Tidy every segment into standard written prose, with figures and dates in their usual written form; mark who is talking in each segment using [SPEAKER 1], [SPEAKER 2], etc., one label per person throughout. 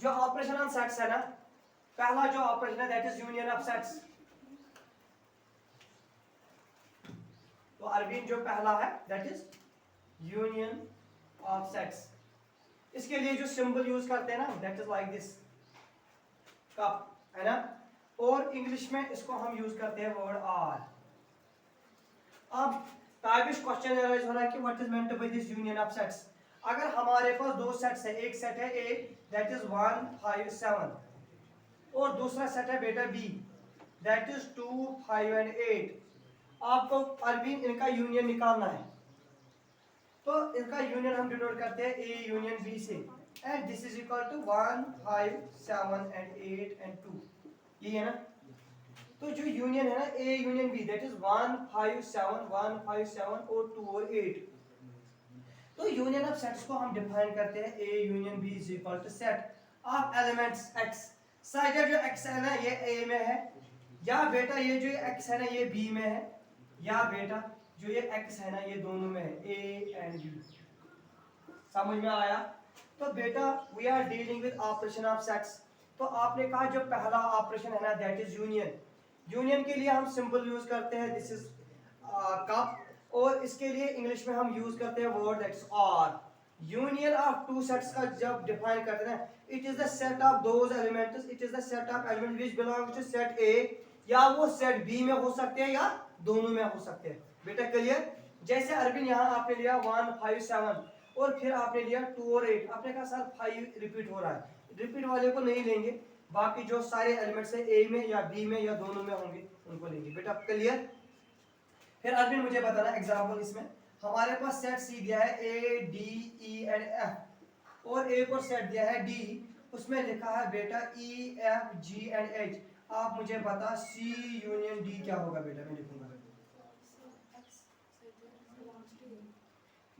[SPEAKER 1] जो operation on sets है ना, पहला जो ऑपरेशन है that is union of sets. तो अरबीन जो पहला है that is union of sets. इसके लिए जो सिंबल यूज करते हैं ना that is like this cup, है ना। और इंग्लिश में इसको हम यूज करते हैं वर्ड आर। अब ताबिश क्वेश्चन अराइज हो रहा है कि what is meant by this union of sets. अगर हमारे पास दो सेट्स है, एक सेट है ए दैट इज 1 5 7 और दूसरा सेट है बेटा बी दैट इज 2 5 एंड 8। आपको अरबीन इनका यूनियन निकालना है। तो इनका यूनियन हम डिनोट करते हैं ए यूनियन बी से, and this is equal to 1 5 7 and 8 and 2। ये है ना। तो जो यूनियन है ना A union B that is 1 5 7 और 2 और 8। तो यूनियन ऑफ सेट्स को हम डिफाइन करते हैं A union B is equal to set of elements x. Side जो एक्स है ना ये ए में है, या बेटा ये जो एक्स है ना ये बी में है, या बेटा जो ये एक्स है ना ये दोनों में है ए एंड बी। समझ में आया। तो बेटा we are dealing with operation of sets. तो आपने कहा जो पहला ऑपरेशन है ना दैट इज यूनियन। यूनियन के लिए हम सिंबल यूज करते हैं दिस इज कप, और इसके लिए इंग्लिश में हम यूज करते हैं word that is or. Union of two sets का जब डिफाइन करते हैं it is the set of those elements, it is the set of element which belongs to set A, या वो सेट बी में हो सकते हैं या दोनों में हो सकते हैं। बेटा क्लियर। जैसे अरबिन यहाँ आपने लिया 1 5 7 और फिर आपने लिया 2 और 8, आपने कहा सर 5 रिपीट हो रहा है, रिपीट वाले को नहीं लेंगे, बाकी जो सारे एलिमेंट्स है ए में या बी में या दोनों में होंगे उनको लेंगे। बेटा क्लियर। फिर अरबिन मुझे बताना एग्जांपल। इसमें हमारे पास सेट सी दिया है ए डी ई एंड एफ, और एक और सेट दिया है डी, उसमें लिखा है बेटा E F G and H. आप मुझे बता सी यूनियन डी क्या होगा। बेटा मैं लिखूंगा,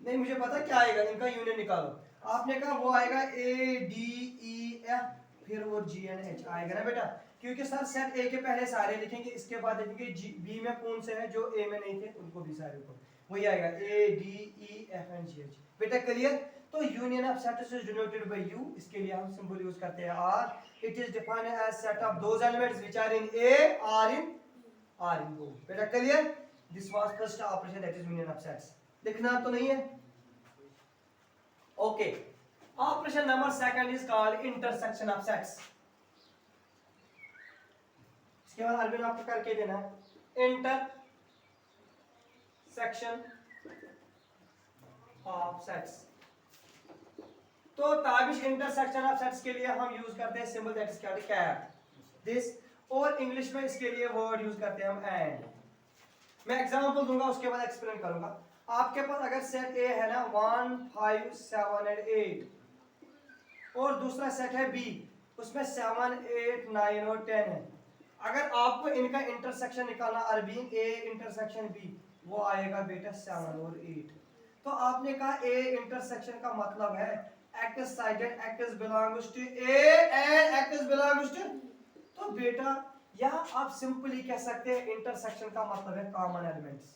[SPEAKER 1] नहीं मुझे पता क्या आएगा, इनका यूनियन निकालो। आपने कहा वो आएगा ए डी ई एफ फिर वो जी एंड एच आएगा ना बेटा, क्योंकि सर सेट ए के पहले सारे लिखेंगे, इसके बाद देखेंगे जी बी में कौन से हैं जो ए में नहीं थे उनको भी सारे को, वही आएगा A D E F and G H. बेटा क्लियर। तो union of sets is denoted by U, इसके लिए हम सिंबल यूज करते हैं R. It is defined as set of those elements which are in A or in O. बेटा clear. This was first operation that is union of sets. लिखना तो नहीं है। Okay. Operation number second is called intersection of sets. इसके बाद अरबिन आपको करके देना है इंटरसेक्शन ऑफ सेट्स। तो ताबिश इंटरसेक्शन ऑफ सेट्स के लिए हम यूज करते हैं symbol that is called cap this, और इंग्लिश में इसके लिए वर्ड यूज करते हैं हम एंड। मैं एग्जांपल दूंगा उसके बाद एक्सप्लेन करूंगा। आपके पास अगर सेट ए है ना 1 5 7 एंड 8, और दूसरा सेट है बी उसमें 7 8 9 और 10 है। अगर आपको इनका इंटरसेक्शन निकालना अरबीन ए इंटरसेक्शन बी, वो आएगा बेटा 7 और 8। तो आपने कहा ए इंटरसेक्शन का मतलब है x sided x belongs to A and x belongs to, तो बेटा या आप सिंपली कह सकते हैं इंटरसेक्शन का मतलब है common elements,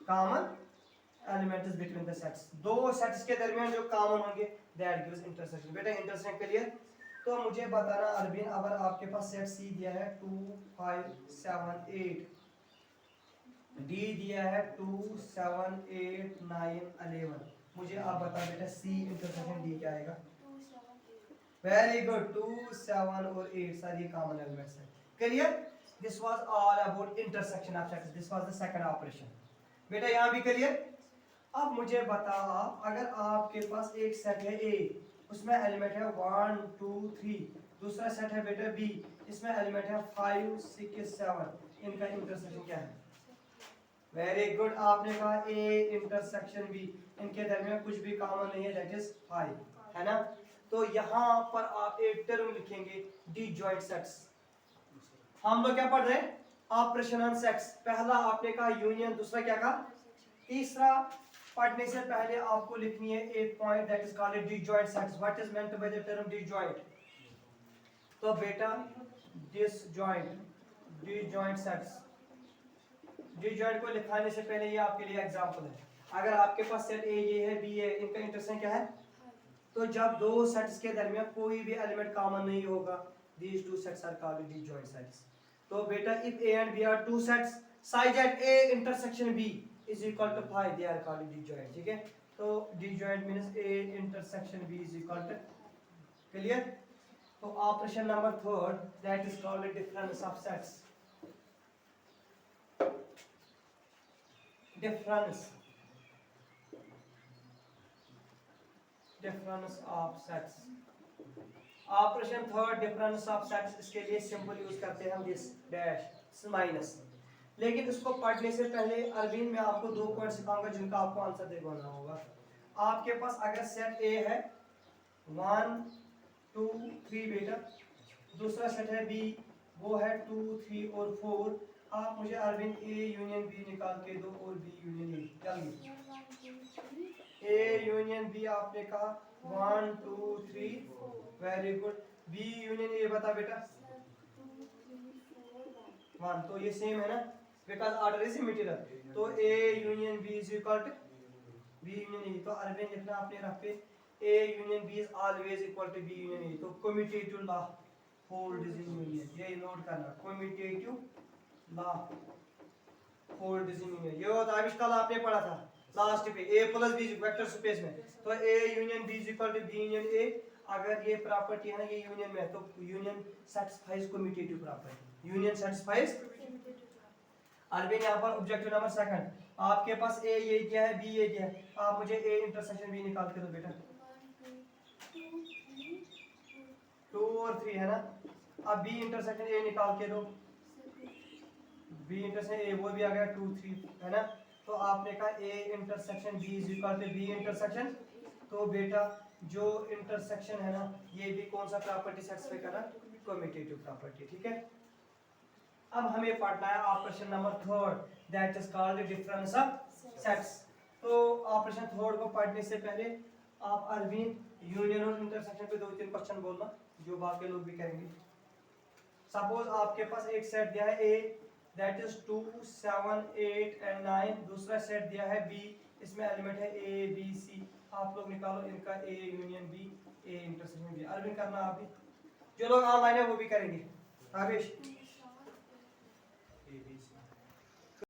[SPEAKER 1] common elements between the sets. दो सेट्स के दरमियान जो कॉमन होंगे दैट गिव्स इंटरसेक्शन। बेटा इंटरसेक्शन क्लियर। तो मुझे बताना अरबिन अगर आपके पास सेट सी दिया है 2 5 7 8, डी दिया है 2 7 8 9 11, मुझे आप बता बेटा सी इंटरसेक्शन डी क्या आएगा। Very good. 2 7 और 8 सारी कॉमन एलिमेंट्स हैं। Clear. This was all about intersection of sets. This was the second operation. बेटा यहां भी क्लियर। अब मुझे बता अगर आपके पास एक सेट है ए उसमें एलिमेंट है 1 2 3, दूसरा सेट है बेटा बी इसमें एलिमेंट है 5 6 7, इनका इंटरसेक्शन क्या है। Very good. आपने कहा ए इंटरसेक्शन बी, इनके दरमियान कुछ भी कॉमन नहीं है दैट इज 5, है ना। तो यहां पर आप एक टर्म लिखेंगे डिजॉइंट सेट्स। हम लोग क्या पढ़ रहे हैं ऑपरेशन ऑन सेट्स। पहला आपने कहा यूनियन, दूसरा क्या कहा, तीसरा पढ़ने से पहले आपको लिखनी है एक point that is called disjoint sets. What is meant by the term disjoint. तो बेटा डिजॉइंट सेट्स, डिजॉइंट को लिखाने से पहले ये आपके लिए एग्जांपल है। अगर आपके पास सेट ए ये है बी है, इनका इंटरसेक्शन क्या है तो जब दो सेट्स के दरमियान कोई भी एलिमेंट कॉमन नहीं होगा, these two sets are called disjoint sets. तो बेटा if A and B are two sets such that A intersection B is equal to phi, they are called disjoint. ठीक है, तो disjoint means A intersection B is equal to, clear? तो operation number third that is called difference of sets. difference of sets. Operation third difference of sets, इसके लिए simple use करते हैं हम this dash minus. लेकिन इसको पढ़ने से पहले अरबीन में आपको दो पॉइंट सिखाऊंगा जिनका आपको आंसर देना होगा। आपके पास अगर सेट ए है 1 2 3 बेटा, दूसरा सेट है बी वो है 2 3 और 4, आप मुझे अरबीन ए यूनियन बी निकाल के दो और बी यूनियन ए। चलिए ए यूनियन बी आपने कहा 1 2 3, very good. B union A बता बेटा 1, तो ये सेम है ना, बिकॉज ऑर्डर इज इमिटेबल। तो A union B is equal to B union A, तो अरबीन लिखना आपने रख पे A union B is always equal to B union A. तो commutative law hold is in union, ये नोट करना, commutative law hold is in union. ये होता है कल आपने पढ़ा था लास्ट पे A plus B vector space में, तो A union B is equal to B union ए। अगर ये प्रॉपर्टी है ना ये यूनियन में है तो union satisfies commutative property, union satisfies. अरबीन यहाँ पर ऑब्जेक्टिव नंबर सेकंड, आपके पास ए ये दिया है बी ये दिया है, आप मुझे ए इंटरसेक्शन बी निकाल के दो बेटा। 2 और 3 है ना, अब बी इंटरसेक्शन ए निकाल के दो, बी इंटरसेक्शन ए वो भी आ गया 2 3 है ना। तो आपने कहा A intersection B is equal to B intersection, तो बेटा जो इंटरसेक्शन है ना ये भी कौन सा प्रॉपर्टी सेटिस्फाई कर रहा है, कम्यूटेटिव प्रॉपर्टी। ठीक है, अब हमें पढ़ना है operation number third that is called difference of sets. तो ऑपरेशन थर्ड को पढ़ने से पहले आप अरबीन यूनियन और इंटरसेक्शन पे 2-3 क्वेश्चन बोलना जो बाकी लोग भी करेंगे। सपोज आपके पास एक सेट दिया है ए दैट इज 2 7 8 एंड 9, दूसरा सेट दिया है बी, इसमें एलिमेंट है ए बी सी, आप लोग निकालो इनका A union B A intersection B. अरबीन करना आप भी, जो लोग ऑनलाइन है वो भी करेंगे। आवेश